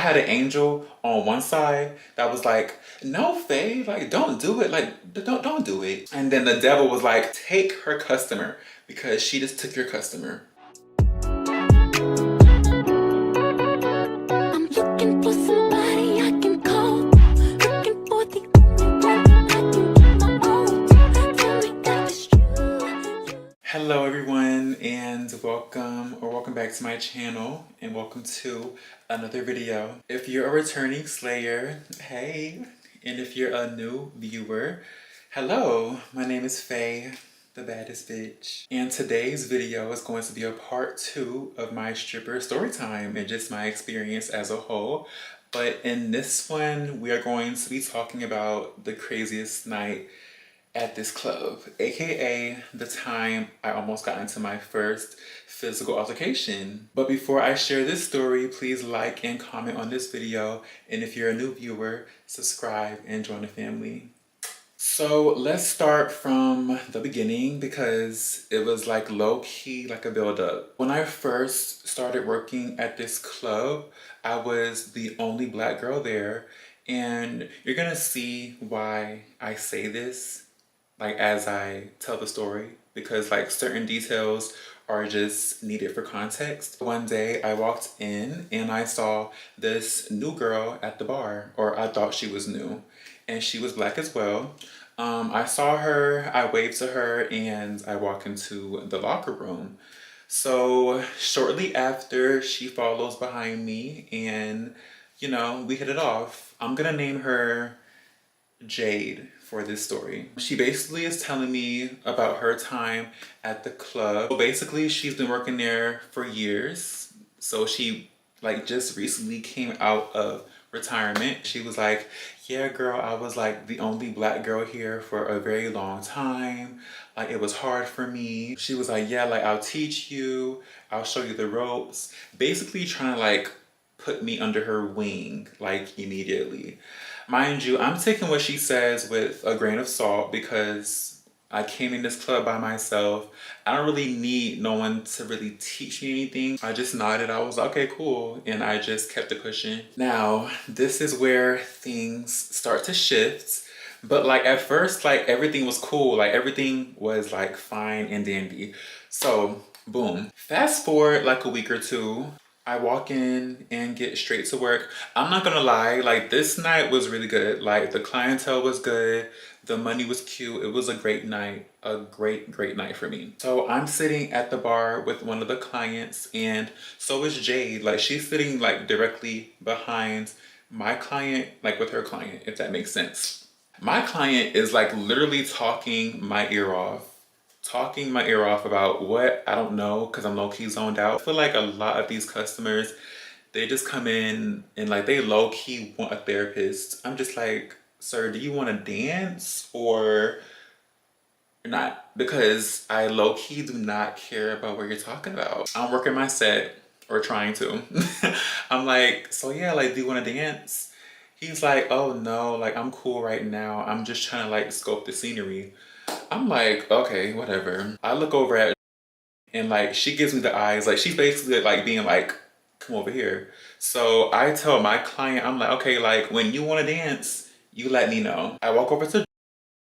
had an angel on one side that was like, no, Faye, like, don't do it. Like, don't do it. And then the devil was like, take her customer because she just took your customer. I'm looking for somebody I can call. Looking for the only one I can get my own. Tell me that it's true. Hello everyone, and welcome back to my channel, and welcome to another video. If you're a returning slayer, hey, and if you're a new viewer, hello, my name is Faye, the baddest bitch. And today's video is going to be a part 2 of my stripper story time and just my experience as a whole. But in this one, we are going to be talking about the craziest night at this club, aka the time I almost got into my first physical altercation. But before I share this story, please like and comment on this video, and if you're a new viewer, subscribe and join the family. So let's start from the beginning because it was like low-key like a build-up. When I first started working at this club, I was the only black girl there, and you're gonna see why I say this like as I tell the story, because like certain details are just needed for context. One day I walked in and I saw this new girl at the bar, or I thought she was new, and she was black as well. I saw her, I waved to her, and I walked into the locker room. So shortly after, she follows behind me and, you know, we hit it off. I'm gonna name her Jade for this story. She basically is telling me about her time at the club. So basically, she's been working there for years. So she like just recently came out of retirement. She was like, yeah, girl, I was like the only black girl here for a very long time. Like it was hard for me. She was like, yeah, like I'll teach you, I'll show you the ropes. Basically trying to like put me under her wing like immediately. Mind you, I'm taking what she says with a grain of salt because I came in this club by myself. I don't really need no one to really teach me anything. I just nodded. I was like, okay, cool. And I just kept it pushing. Now, this is where things start to shift. But like at first, like everything was cool. Like everything was like fine and dandy. So boom. Fast forward like a week or two. I walk in and get straight to work. I'm not gonna lie, like this night was really good. Like the clientele was good. The money was cute. It was a great night. A great night for me. So I'm sitting at the bar with one of the clients, and so is Jade. Like she's sitting like directly behind my client, like with her client, if that makes sense. My client is like literally talking my ear off. Talking my ear off about what? I don't know, because I'm low-key zoned out. I feel like a lot of these customers, they just come in and like they low-key want a therapist. I'm just like, sir, do you want to dance or not? Because I low-key do not care about what you're talking about. I'm working my set, or trying to. I'm like, so yeah, like, do you want to dance? He's like, oh no, like I'm cool right now. I'm just trying to like scope the scenery. I'm like, okay, whatever. I look over at and like she gives me the eyes. Like she's basically like being like, come over here. So I tell my client, I'm like, okay, like when you want to dance, you let me know. I walk over to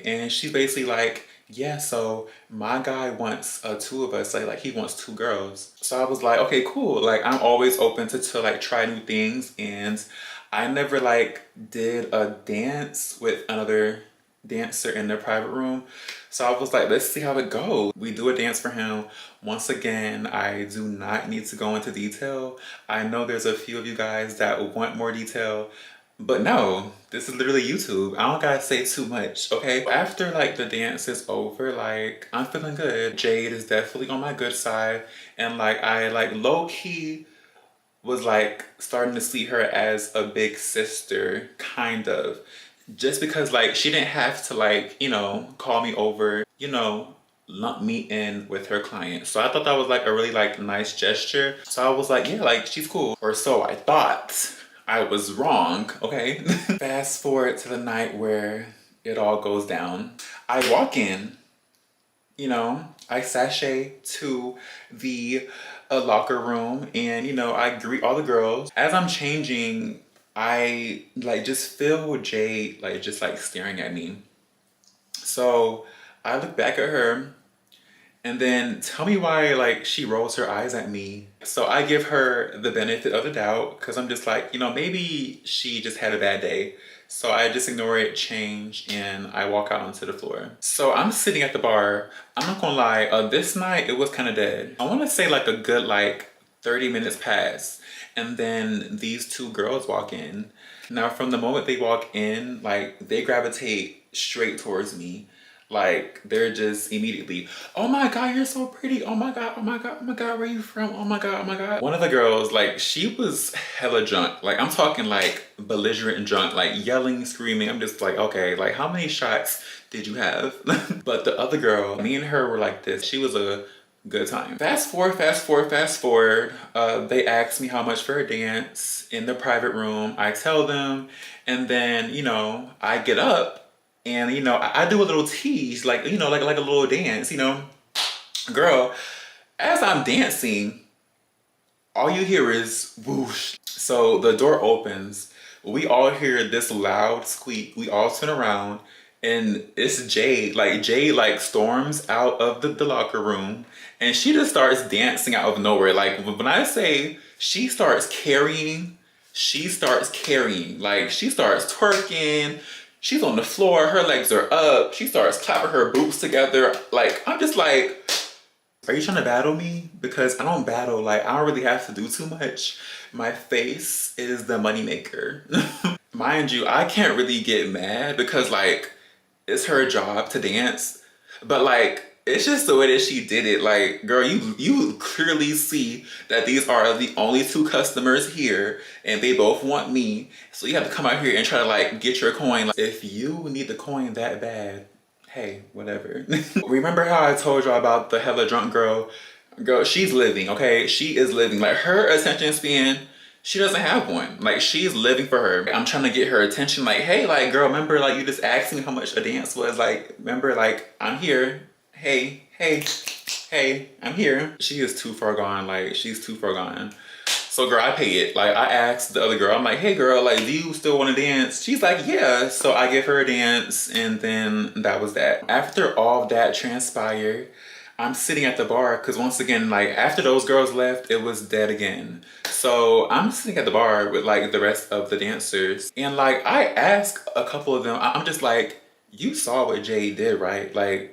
and she's basically like, yeah, so my guy wants two of us. Like he wants two girls. So I was like, okay, cool. Like I'm always open to like try new things, and I never like did a dance with another dancer in their private room. So I was like, let's see how it goes. We do a dance for him. Once again, I do not need to go into detail. I know there's a few of you guys that want more detail, but no, this is literally YouTube. I don't gotta say too much, okay? After like the dance is over, like I'm feeling good. Jade is definitely on my good side. And like I like low-key was like starting to see her as a big sister, kind of. Just because like she didn't have to like, you know, call me over, you know, lump me in with her client. So I thought that was like a really like nice gesture. So I was like, yeah, like she's cool. Or so I thought. I was wrong, okay? Fast forward to the night where it all goes down. I walk in, you know, I sashay to the a locker room, and you know, I greet all the girls. As I'm changing, I like just feel Jade like just like staring at me. So I look back at her, and then tell me why like she rolls her eyes at me. So I give her the benefit of the doubt because I'm just like, you know, maybe she just had a bad day. So I just ignore it, change, and I walk out onto the floor. So I'm sitting at the bar. I'm not gonna lie, this night it was kind of dead. I want to say like a good like 30 minutes pass, and then these two girls walk in. Now from the moment they walk in, like they gravitate straight towards me. Like they're just immediately, oh my God, you're so pretty. Oh my God, oh my God, oh my God, where are you from? Oh my God, oh my God. One of the girls, like she was hella drunk. Like I'm talking like belligerent and drunk, like yelling, screaming. I'm just like, okay, like how many shots did you have? But the other girl, me and her were like this. She was a good time. Fast forward, fast forward, fast forward. They asked me how much for a dance in the private room. I tell them, and then, you know, I get up and, you know, I do a little tease, like, you know, like a little dance, you know. Girl, as I'm dancing, all you hear is whoosh. So the door opens. We all hear this loud squeak. We all turn around and it's Jade. Like Jade like storms out of the locker room and she just starts dancing out of nowhere. Like when I say she starts carrying, she starts carrying. Like she starts twerking. She's on the floor, her legs are up. She starts clapping her boots together. Like, I'm just like, are you trying to battle me? Because I don't battle, like, I don't really have to do too much. My face is the moneymaker. Mind you, I can't really get mad because, like, it's her job to dance. But, like, it's just the way that she did it. Like, girl, you clearly see that these are the only two customers here and they both want me. So you have to come out here and try to like get your coin. Like, if you need the coin that bad, hey, whatever. Remember how I told y'all about the hella drunk girl? Girl, she's living, okay? She is living. Like her attention span, she doesn't have one. Like she's living for her. I'm trying to get her attention. Like, hey, like girl, remember like you just asked me how much a dance was. Like, remember like I'm here. Hey, hey, hey, I'm here. She is too far gone. Like she's too far gone. So girl, I pay it. Like I asked the other girl, I'm like, hey girl, like do you still want to dance? She's like, yeah. So I give her a dance and then that was that. After all of that transpired, I'm sitting at the bar because once again, like after those girls left, it was dead again. So I'm sitting at the bar with like the rest of the dancers. And like I asked a couple of them, I'm just like, you saw what Jade did, right? Like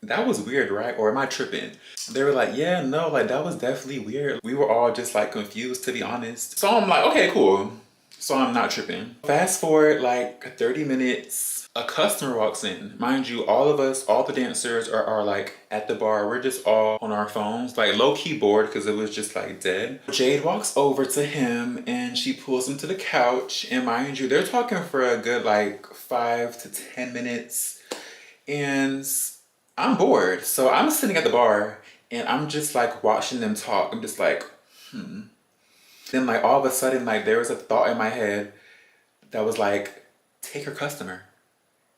that was weird, right? Or am I tripping? They were like, yeah, no, like that was definitely weird. We were all just like confused, to be honest. So I'm like, okay, cool. So I'm not tripping. Fast forward like 30 minutes, a customer walks in. Mind you, all of us, all the dancers are like at the bar. We're just all on our phones, like low key bored because it was just like dead. Jade walks over to him and she pulls him to the couch. And mind you, they're talking for a good like 5 to 10 minutes. And I'm bored. So I'm sitting at the bar and I'm just like watching them talk. I'm just like, Then like all of a sudden, like there was a thought in my head that was like, take her customer.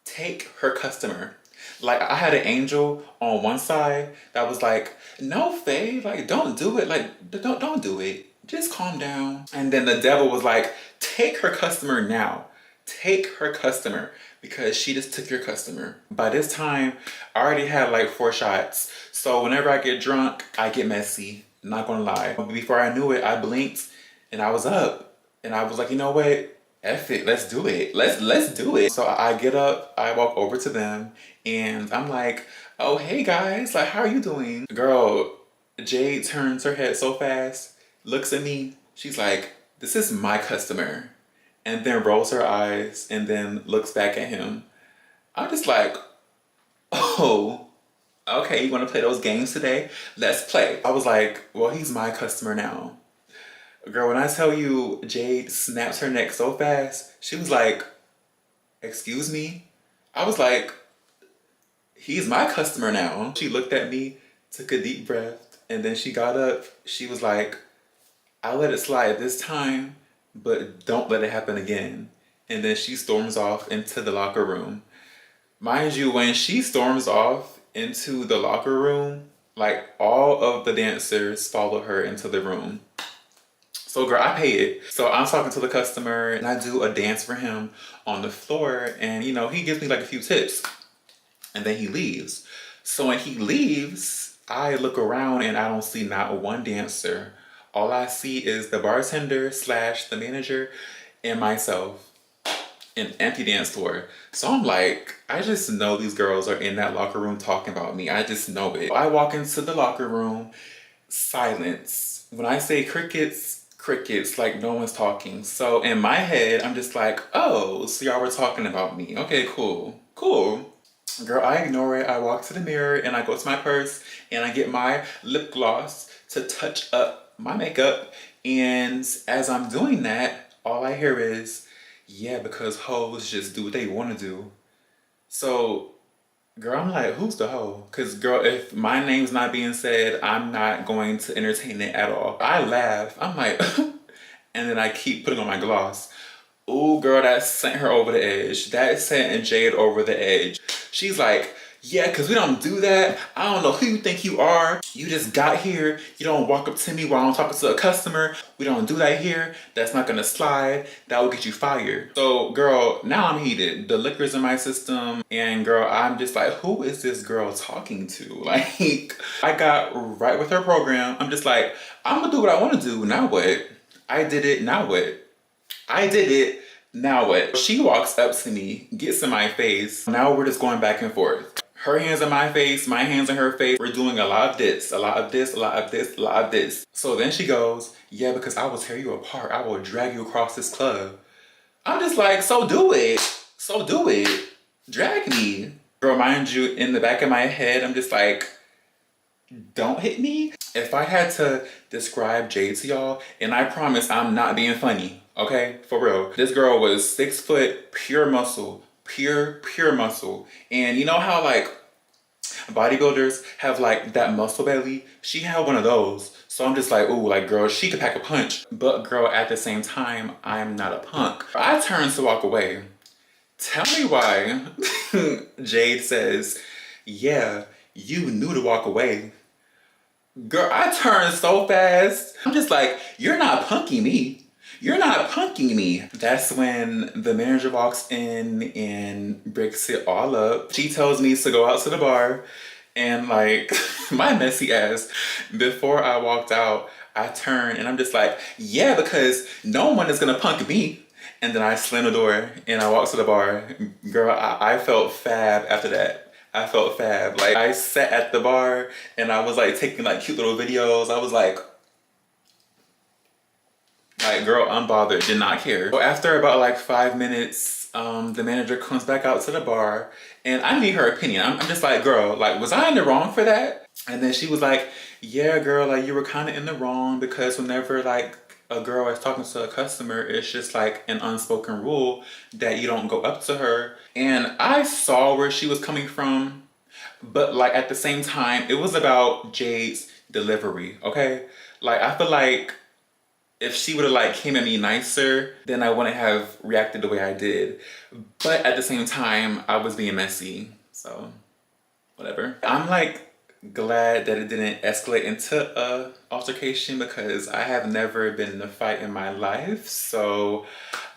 Take her customer. Like I had an angel on one side that was like, no, Faye, like don't do it. Like don't do it. Just calm down. And then the devil was like, take her customer now. Take her customer because she just took your customer. By this time, I already had like 4 shots. So whenever I get drunk, I get messy. Not gonna lie. Before I knew it, I blinked and I was up. And I was like, you know what? F it, let's do it. Let's do it. So I get up, I walk over to them and I'm like, oh, hey guys, like how are you doing? Girl, Jade turns her head so fast, looks at me. She's like, this is my customer. And then rolls her eyes and then looks back at him. I'm just like, oh, okay, you want to play those games today? Let's play. I was like, well, he's my customer now. Girl, when I tell you Jade snaps her neck so fast, she was like, excuse me? I was like, he's my customer now. She looked at me, took a deep breath, and then she got up. She was like, I'll let it slide this time, but don't let it happen again. And then she storms off into the locker room. Mind you, when she storms off into the locker room, Like all of the dancers follow her into the room. So girl, I pay it. So I'm talking to the customer and I do a dance for him on the floor, and you know, he gives me like a few tips and then he leaves. So when he leaves, I look around and I don't see not one dancer. All I see is the bartender slash the manager and myself. An empty dance floor. So I'm like, I just know these girls are in that locker room talking about me. I just know it. I walk into the locker room, silence. When I say crickets, crickets, like no one's talking. So in my head, I'm just like, oh, so y'all were talking about me. Okay, cool, cool. Girl, I ignore it. I walk to the mirror and I go to my purse and I get my lip gloss to touch up my makeup. And as I'm doing that, all I hear is, yeah, because hoes just do what they want to do. So, girl, I'm like, who's the hoe? Because, girl, if my name's not being said, I'm not going to entertain it at all. I laugh. I'm like, and then I keep putting on my gloss. Ooh, girl, that sent her over the edge. That sent Jade over the edge. She's like, yeah, because we don't do that. I don't know who you think you are. You just got here. You don't walk up to me while I'm talking to a customer. We don't do that here. That's not gonna slide. That will get you fired. So, girl, now I'm heated. The liquor's in my system. And girl, I'm just like, who is this girl talking to? Like, I got right with her program. I'm just like, I'm gonna do what I want to do. Now what? I did it. Now what? I did it. Now what? She walks up to me, gets in my face. Now we're just going back and forth. Her hands in my face, my hands in her face. We're doing a lot of this, a lot of this, a lot of this, a lot of this. So then she goes, yeah, because I will tear you apart. I will drag you across this club. I'm just like, so do it. So do it. Drag me. Girl, mind you, in the back of my head, I'm just like, don't hit me. If I had to describe Jade to y'all, and I promise I'm not being funny, okay? For real. This girl was 6 foot, pure muscle, pure muscle. And you know how like bodybuilders have like that muscle belly? She had one of those. So I'm just like, ooh, like girl, she could pack a punch. But girl, at the same time, I'm not a punk. I turned to walk away. Tell me why Jade says, yeah, you knew to walk away. Girl, I turned so fast. I'm just like, you're not punking me. You're not punking me. That's when the manager walks in and breaks it all up. She tells me to go out to the bar and like, my messy ass, before I walked out, I turned and I'm just like, yeah, because no one is gonna punk me. And then I slammed the door and I walked to the bar. Girl, I felt fab after that. I felt fab. Like I sat at the bar and I was like taking like cute little videos. I was like girl, unbothered, did not care. So after about like 5 minutes, the manager comes back out to the bar and I need her opinion. I'm just like, girl, like was I in the wrong for that? And then she was like, yeah, girl, like you were kind of in the wrong because whenever like a girl is talking to a customer, it's just like an unspoken rule that you don't go up to her. And I saw where she was coming from, but like at the same time, it was about Jade's delivery, okay? Like I feel like if she would have like came at me nicer, then I wouldn't have reacted the way I did. But at the same time, I was being messy, so whatever. I'm like glad that it didn't escalate into a altercation because I have never been in a fight in my life, so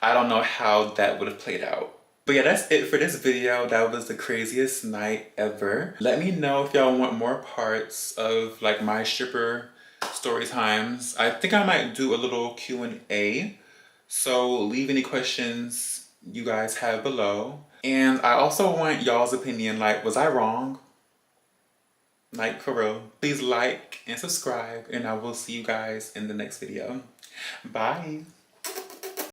I don't know how that would have played out. But yeah, that's it for this video. That was the craziest night ever. Let me know if y'all want more parts of like my stripper story times. I think I might do a little Q&A, so leave any questions you guys have below. And I also want y'all's opinion, like was I wrong? Like for real. Please like and subscribe and I will see you guys in the next video. Bye.